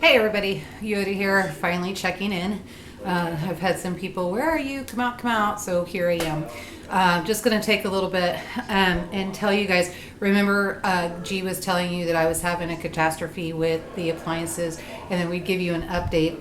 Hey everybody, Yoda here, finally checking in. I've had some people, where are you? Come out, come out. So here I am. Just going to take a little bit and tell you guys, remember G was telling you that I was having a catastrophe with the appliances and then we'd give you an update.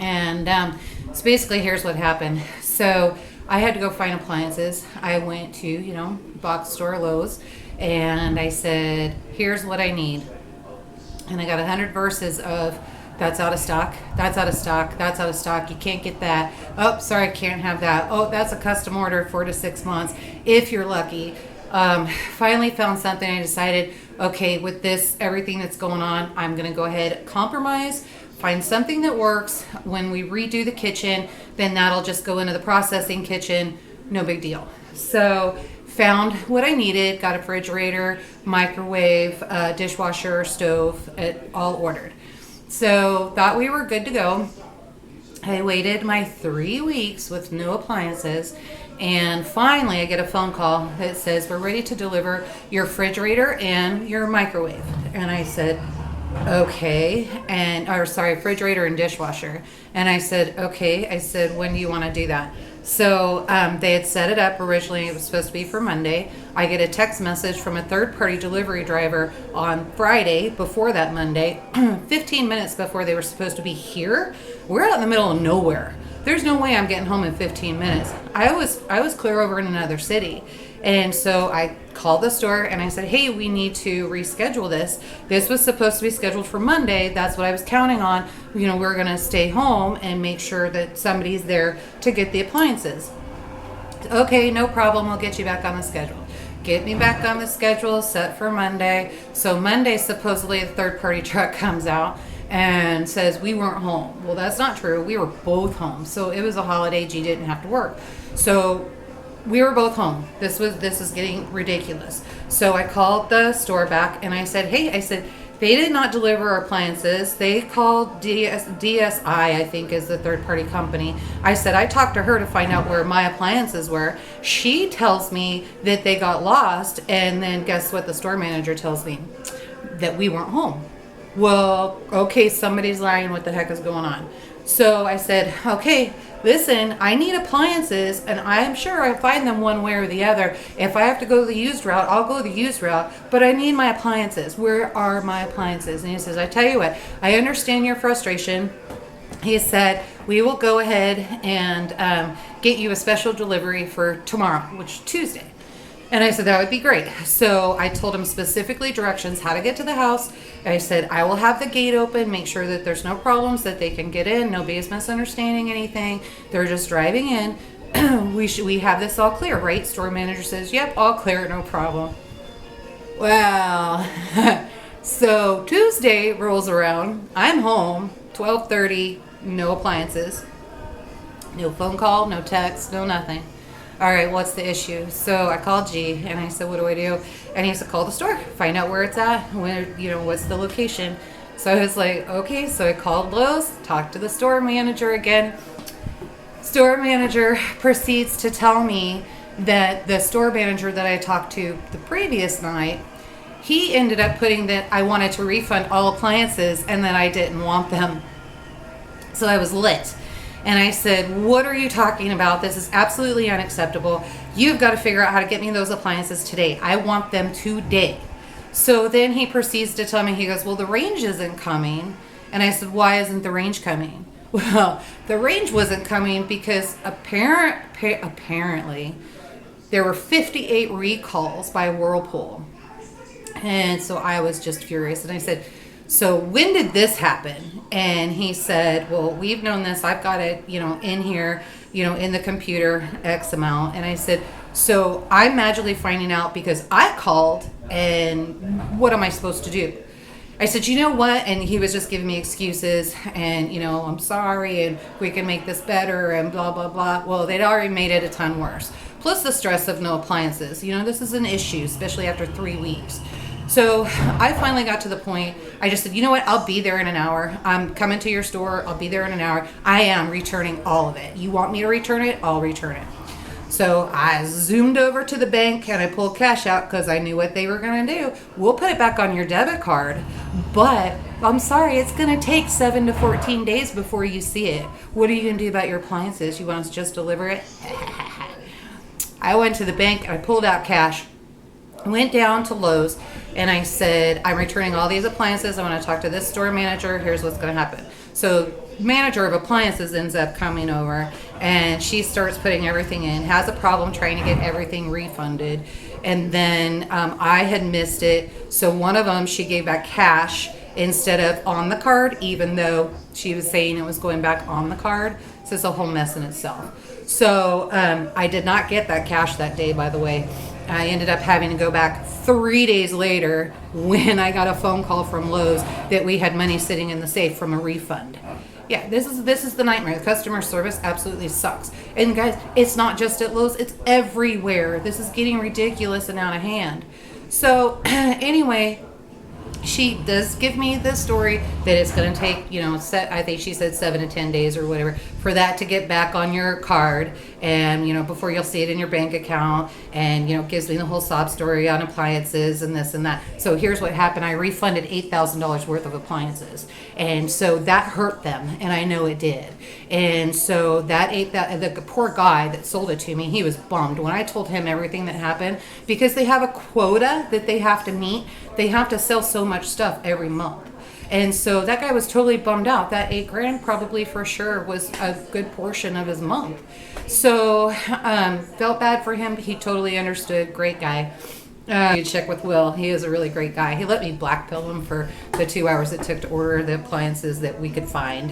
And so basically here's what happened. So I had to go find appliances. I went to, box store Lowe's, and I said, here's what I need. And I got 100 verses of that's out of stock, that's out of stock, that's out of stock, you can't get that. Oh, sorry, I can't have that. Oh, that's a custom order, 4 to 6 months, if you're lucky. Finally found something. I decided, okay, with this, everything that's going on, I'm going to go ahead, compromise, find something that works. When we redo the kitchen, then that'll just go into the processing kitchen, no big deal. So found what I needed, got a refrigerator, microwave, dishwasher, stove, all ordered. So thought we were good to go. I waited my 3 weeks with no appliances, and finally I get a phone call that says, we're ready to deliver your refrigerator and your microwave. And I said, okay, refrigerator and dishwasher. And I said, okay. I said, when do you want to do that? So they had set it up originally. It was supposed to be for Monday. I get a text message from a third-party delivery driver on Friday before that Monday, 15 minutes before they were supposed to be here. We're out in the middle of nowhere. There's no way I'm getting home in 15 minutes. I was clear over in another city. And so I called the store and I said, hey, we need to reschedule this. This was supposed to be scheduled for Monday. That's what I was counting on. We're going to stay home and make sure that somebody's there to get the appliances. Okay, no problem. We'll get you back on the schedule. Get me back on the schedule, set for Monday. So Monday, supposedly a third-party truck comes out and says we weren't home. Well, that's not true. We were both home. So it was a holiday. G didn't have to work. So we were both home. This is getting ridiculous. So I called the store back and I said, hey, they did not deliver our appliances. They called DSI, I think is the third party company. I said, I talked to her to find out where my appliances were. She tells me that they got lost. And then guess what the store manager tells me? That we weren't home. Well, okay, somebody's lying. What the heck is going on? So I said, okay, listen, I need appliances, and I'm sure I'll find them one way or the other. If I have to go the used route, I'll go the used route, but I need my appliances. Where are my appliances? And he says, I tell you what, I understand your frustration. He said, we will go ahead and get you a special delivery for tomorrow, which is Tuesday. And I said, that would be great. So I told him specifically directions, how to get to the house. I said, I will have the gate open, make sure that there's no problems, that they can get in. Nobody's misunderstanding anything. They're just driving in. we have this all clear, right? Store manager says, yep, all clear, no problem. Well, so Tuesday rolls around. I'm home, 12:30, no appliances. No phone call, no text, no nothing. All right, what's the issue? So I called G and I said, what do I do? And he said, call the store, find out where it's at, what's the location. So I was like, okay. So I called Lowe's, talked to the store manager again. Store manager proceeds to tell me that the store manager that I talked to the previous night, he ended up putting that I wanted to refund all appliances and that I didn't want them. So I was lit. And I said, what are you talking about? This is absolutely unacceptable. You've got to figure out how to get me those appliances today. I want them today. So then he proceeds to tell me, he goes, well, the range isn't coming. And I said, why isn't the range coming? Well, the range wasn't coming because apparently there were 58 recalls by Whirlpool. And so I was just furious. And I said, so when did this happen? And he said, well, we've known this. I've got it, in here, in the computer, X amount. And I said, so I'm magically finding out because I called, and what am I supposed to do? I said, you know what? And he was just giving me excuses and, I'm sorry and we can make this better and blah, blah, blah. Well, they'd already made it a ton worse. Plus the stress of no appliances. This is an issue, especially after 3 weeks. So I finally got to the point, I just said, you know what, I'll be there in an hour. I'm coming to your store. I'll be there in an hour. I am returning all of it. You want me to return it? I'll return it. So I zoomed over to the bank and I pulled cash out because I knew what they were going to do. We'll put it back on your debit card, but I'm sorry, it's going to take 7 to 14 days before you see it. What are you going to do about your appliances? You want us to just deliver it? I went to the bank, I pulled out cash, went down to Lowe's, and I said, I'm returning all these appliances. I want to talk to this store manager. Here's what's going to happen. So manager of appliances ends up coming over, and she starts putting everything in, has a problem trying to get everything refunded. And then I had missed it. So one of them, she gave back cash instead of on the card, even though she was saying it was going back on the card. So it's a whole mess in itself. So I did not get that cash that day, by the way. I ended up having to go back 3 days later when I got a phone call from Lowe's that we had money sitting in the safe from a refund. Yeah, this is the nightmare. The customer service absolutely sucks. And guys, it's not just at Lowe's, it's everywhere. This is getting ridiculous and out of hand. So anyway, she does give me the story that it's going to take, I think she said 7 to 10 days or whatever for that to get back on your card, and before you'll see it in your bank account, and gives me the whole sob story on appliances and this and that. So here's what happened. I refunded $8,000 worth of appliances, and so that hurt them, and I know it did. And so the poor guy that sold it to me, he was bummed when I told him everything that happened, because they have a quota that they have to meet. They have to sell so much stuff every month. And so that guy was totally bummed out. That $8,000 probably for sure was a good portion of his month. So felt bad for him. He totally understood. Great guy. You check with Will. He is a really great guy. He let me black pill him for the 2 hours it took to order the appliances that we could find,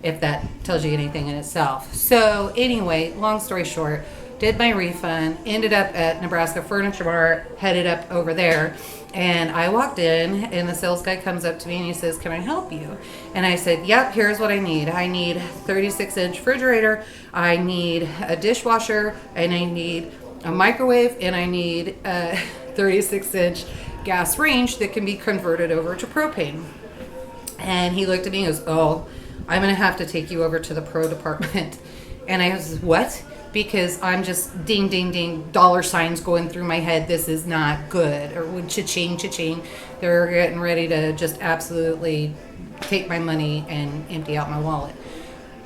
if that tells you anything in itself. So anyway, long story short, did my refund, ended up at Nebraska Furniture Mart, headed up over there. And I walked in, and the sales guy comes up to me and he says, "Can I help you?" And I said, "Yep, here's what I need. I need 36-inch refrigerator, I need a dishwasher, and I need a microwave, and I need a 36-inch gas range that can be converted over to propane." And he looked at me and goes, "Oh, I'm going to have to take you over to the pro department." And I was, "What?" Because I'm just ding, ding, ding, dollar signs going through my head. This is not good. Or cha-ching, cha-ching. They're getting ready to just absolutely take my money and empty out my wallet.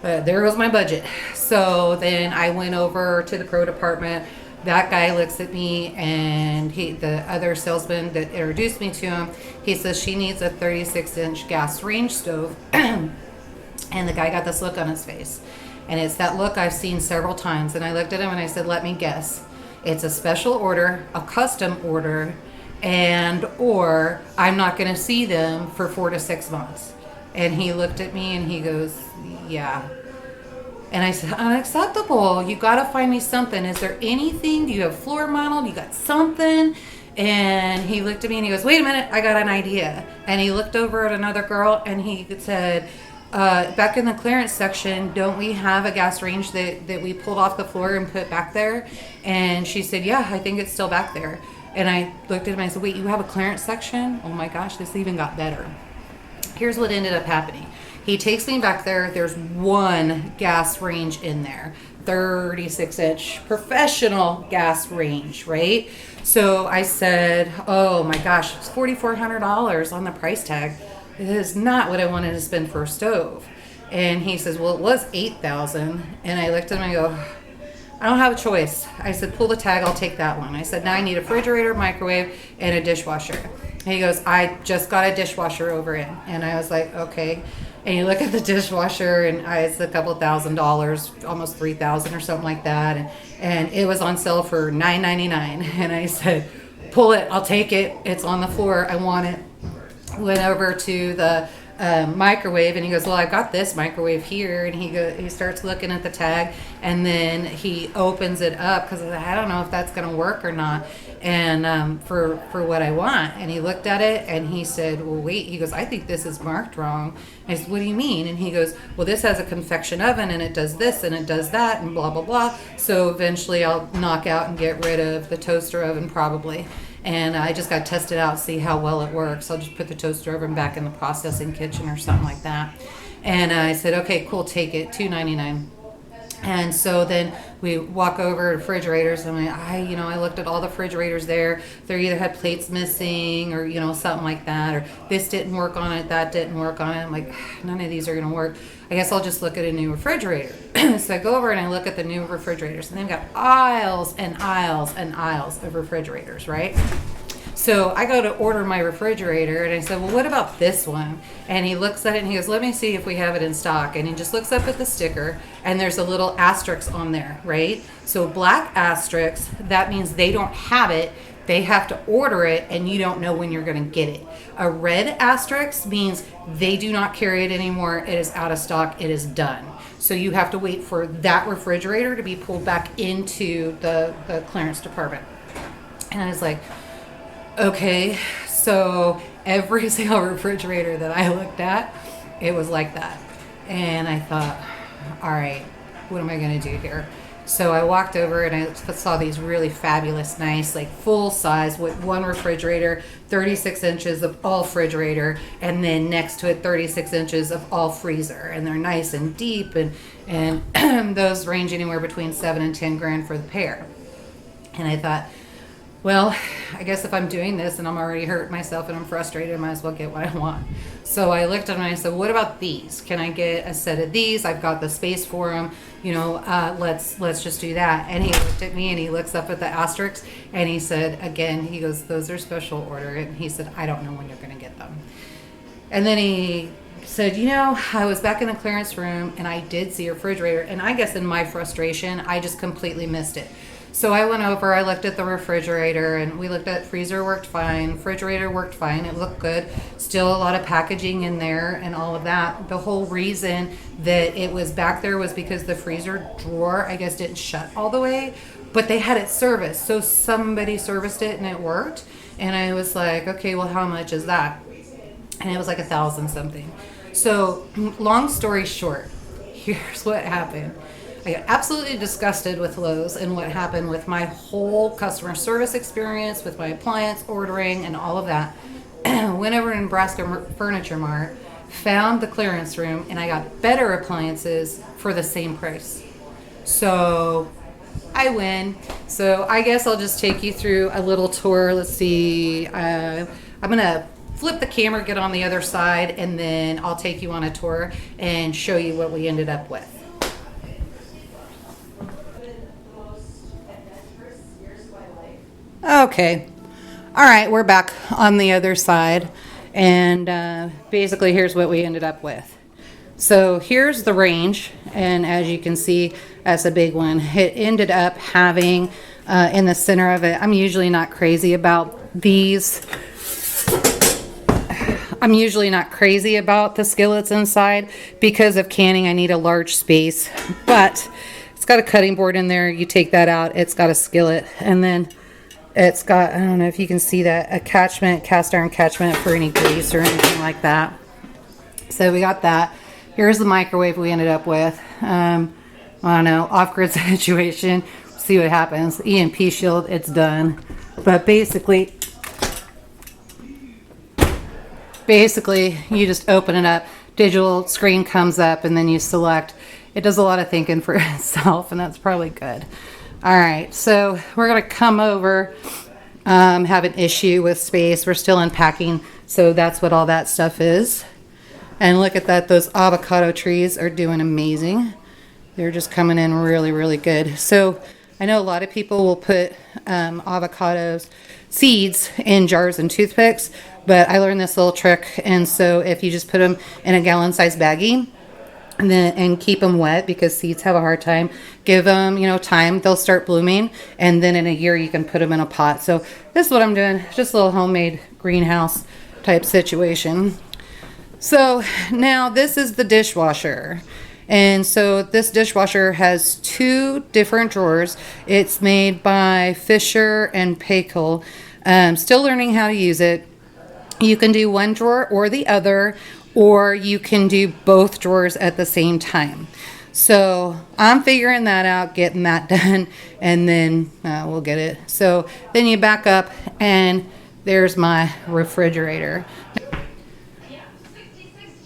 But there was my budget. So then I went over to the pro department. That guy looks at me, and the other salesman that introduced me to him, he says she needs a 36-inch gas range stove. And the guy got this look on his face. And it's that look I've seen several times. And I looked at him and I said, "Let me guess. It's a special order, a custom order, or I'm not going to see them for 4 to 6 months." And he looked at me and he goes, "Yeah." And I said, "Unacceptable. You got to find me something. Is there anything? Do you have floor model? You got something?" And he looked at me and he goes, "Wait a minute. I got an idea." And he looked over at another girl and he said, "Back in the clearance section, don't we have a gas range that we pulled off the floor and put back there?" And she said, "Yeah, I think it's still back there." And I looked at him and I said, "Wait, you have a clearance section? Oh my gosh, this even got better." Here's what ended up happening. He takes me back there. There's one gas range in there, 36-inch professional gas range, right? So I said, "Oh my gosh, it's $4,400 on the price tag. It is not what I wanted to spend for a stove." And he says, "Well, it was $8,000. And I looked at him and I go, "I don't have a choice." I said, "Pull the tag, I'll take that one." I said, "Now I need a refrigerator, microwave, and a dishwasher." And he goes, "I just got a dishwasher over in." And I was like, "Okay." And you look at the dishwasher, and it's a couple $1,000s, almost $3,000 or something like that. And it was on sale for $9.99. And I said, "Pull it, I'll take it. It's on the floor, I want it." Went over to the microwave, and he goes, "Well, I've got this microwave here." And he starts looking at the tag, and then he opens it up because I don't know if that's going to work or not, and for what I want. And he looked at it and he said, "Well, wait." He goes, "I think this is marked wrong." I said, "What do you mean?" And he goes, "Well, this has a convection oven, and it does this and it does that and blah blah blah. So eventually I'll knock out and get rid of the toaster oven probably. And I just got to test it out, see how well it works. I'll just put the toaster oven back in the processing kitchen or something like that." And I said, "Okay, cool, take it, $2.99. And so then we walk over to refrigerators, and I looked at all the refrigerators there. They either had plates missing or, something like that, or this didn't work on it, that didn't work on it. I'm like, none of these are going to work. I guess I'll just look at a new refrigerator. So I go over and I look at the new refrigerators, and they've got aisles and aisles and aisles of refrigerators, right? So I go to order my refrigerator, and I said, well, what about this one? And he looks at it and he goes, let me see if we have it in stock. And he just looks up at the sticker, and there's a little asterisk on there, right? So black asterisk, that means they don't have it. They have to order it, and you don't know when you're going to get it. A red asterisk means they do not carry it anymore. It is out of stock. It is done. So you have to wait for that refrigerator to be pulled back into the clearance department. And I was like, okay, so every single refrigerator that I looked at, it was like that. And I thought, all right, what am I going to do here? So I walked over and I saw these really fabulous, nice, like full size with one refrigerator, 36 inches of all refrigerator, and then next to it, 36 inches of all freezer. And they're nice and deep, and those range anywhere between $7,000 and $10,000 for the pair. And I thought, well, I guess if I'm doing this and I'm already hurting myself and I'm frustrated, I might as well get what I want. So I looked at them and I said, what about these? Can I get a set of these? I've got the space for them. Let's just do that. And he looked at me and he looks up at the asterisks and he said, again, he goes, those are special order. And he said, I don't know when you're going to get them. And then he said, I was back in the clearance room and I did see a refrigerator. And I guess in my frustration, I just completely missed it. So I went over, I looked at the refrigerator, and we looked at freezer worked fine, refrigerator worked fine, it looked good. Still a lot of packaging in there and all of that. The whole reason that it was back there was because the freezer drawer, I guess, didn't shut all the way, but they had it serviced. So somebody serviced it and it worked. And I was like, okay, well, how much is that? And it was like $1,000 something. So long story short, here's what happened. I got absolutely disgusted with Lowe's and what happened with my whole customer service experience, with my appliance ordering and all of that. Went over to Nebraska Furniture Mart, found the clearance room, and I got better appliances for the same price. So I win. So I guess I'll just take you through a little tour. Let's see. I'm going to flip the camera, get on the other side, and then I'll take you on a tour and show you what we ended up with. Okay. All right, we're back on the other side, and basically here's what we ended up with. So here's the range, and as you can see, that's a big one. It ended up having in the center of it, I'm usually not crazy about these. I'm usually not crazy about the skillets inside because of canning. I need a large space, but it's got a cutting board in there. You take that out, it's got a skillet, and then it's got, I don't know if you can see that, a catchment, cast iron catchment for any grease or anything like that. So we got that. Here's the microwave we ended up with. I don't know, off-grid situation. See what happens. EMP shield, it's done. But basically, you just open it up. Digital screen comes up, and then you select. It does a lot of thinking for itself, and that's probably good. All right, so we're going to come over, have an issue with space. We're still unpacking, so that's what all that stuff is. And look at that, those avocado trees are doing amazing. They're just coming in really, really good. So I know a lot of people will put avocados, seeds in jars and toothpicks, but I learned this little trick. And so if you just put them in a gallon-sized baggie, and keep them wet because seeds have a hard time. Give them, time. They'll start blooming, and then in a year you can put them in a pot. So this is what I'm doing. Just a little homemade greenhouse type situation. So now this is the dishwasher. And so this dishwasher has 2 different drawers. It's made by Fisher and Paykel. Still learning how to use it. You can do one drawer or the other, or you can do both drawers at the same time. So I'm figuring that out, getting that done, and then we'll get it. So then you back up, and there's my refrigerator.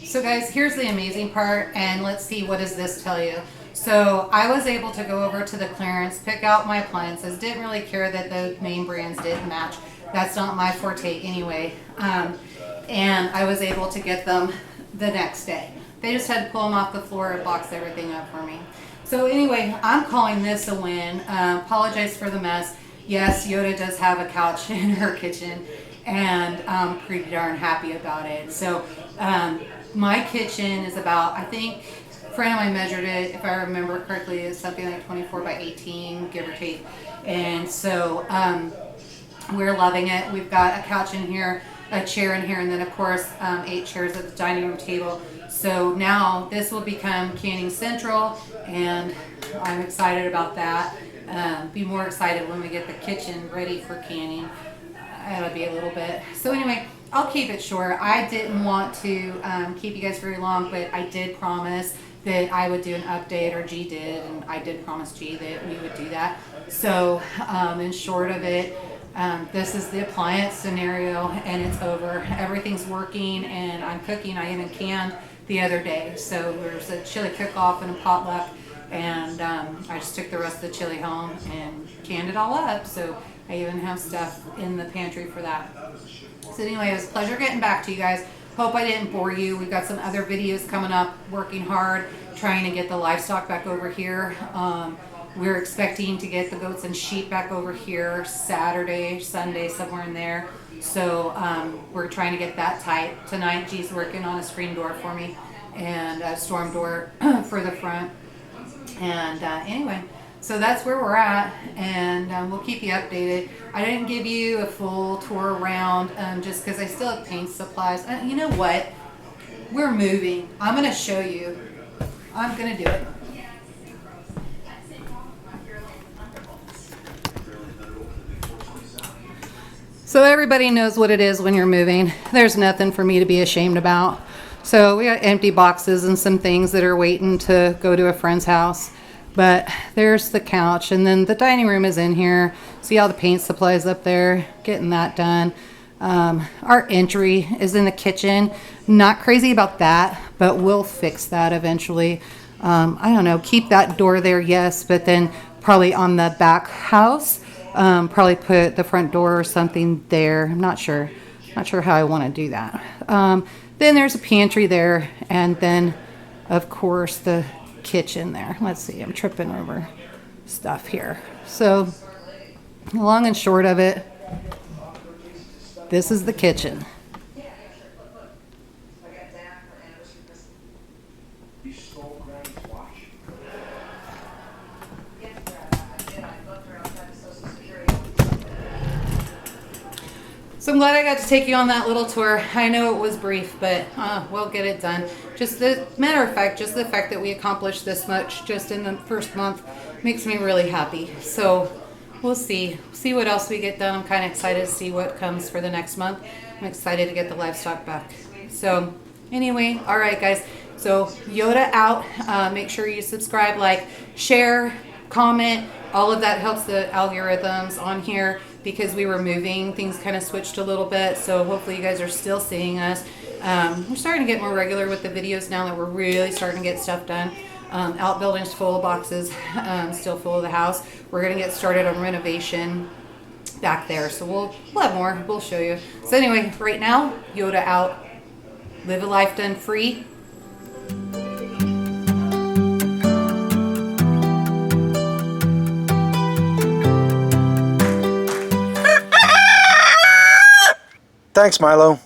So guys, here's the amazing part, and let's see, what does this tell you? So I was able to go over to the clearance, pick out my appliances. Didn't really care that the main brands didn't match. That's not my forte anyway. And I was able to get them the next day. They just had to pull them off the floor and box everything up for me. So anyway, I'm calling this a win. Apologize for the mess. Yes, Yoda does have a couch in her kitchen, and I'm pretty darn happy about it. So my kitchen is about, I think, a friend of mine measured it, if I remember correctly, it's something like 24 by 18, give or take. And so we're loving it. We've got a couch in here, a chair in here, and then of course 8 chairs at the dining room table. So now this will become canning central, and I'm excited about that. Be more excited when we get the kitchen ready for canning. It'll be a little bit. So anyway, I'll keep it short. I didn't want to keep you guys very long, but I did promise that I would do an update, or G did, and I did promise G that we would do that. So in short of it, this is the appliance scenario, and it's over. Everything's working, and I'm cooking. I even canned the other day. So there's a chili cook-off and a potluck, and I just took the rest of the chili home and canned it all up. So I even have stuff in the pantry for that. So anyway, it was a pleasure getting back to you guys. Hope I didn't bore you. We've got some other videos coming up, working hard, trying to get the livestock back over here. We're expecting to get the goats and sheep back over here Saturday, Sunday, somewhere in there. So we're trying to get that tight. Tonight, G's working on a screen door for me and a storm door for the front. And anyway, so that's where we're at, and we'll keep you updated. I didn't give you a full tour around just because I still have paint supplies. You know what? We're moving. I'm going to show you. I'm going to do it. So everybody knows what it is when you're moving. There's nothing for me to be ashamed about. So we got empty boxes and some things that are waiting to go to a friend's house. But there's the couch, and then the dining room is in here. See all the paint supplies up there, getting that done. Our entry is in the kitchen. Not crazy about that, but we'll fix that eventually. I don't know, keep that door there, yes, but then probably on the back house, probably put the front door or something there. I'm not sure how I want to do that. Then there's a pantry there, and then of course the kitchen there. Let's see, I'm tripping over stuff here. So long and short of it, this is the kitchen. So I'm glad I got to take you on that little tour. I know it was brief, but we'll get it done. Just the matter of fact, just the fact that we accomplished this much just in the first month makes me really happy. So we'll see what else we get done. I'm kind of excited to see what comes for the next month. I'm excited to get the livestock back. So anyway, all right, guys. So Yoda out. Make sure you subscribe, like, share, comment. All of that helps the algorithms on here, because we were moving, things kind of switched a little bit. So hopefully you guys are still seeing us. We're starting to get more regular with the videos now that we're really starting to get stuff done. Outbuildings full of boxes, still full of the house. We're gonna get started on renovation back there. So we'll have more, we'll show you. So anyway, right now, Yoda out. Live a life done free. Thanks, Milo.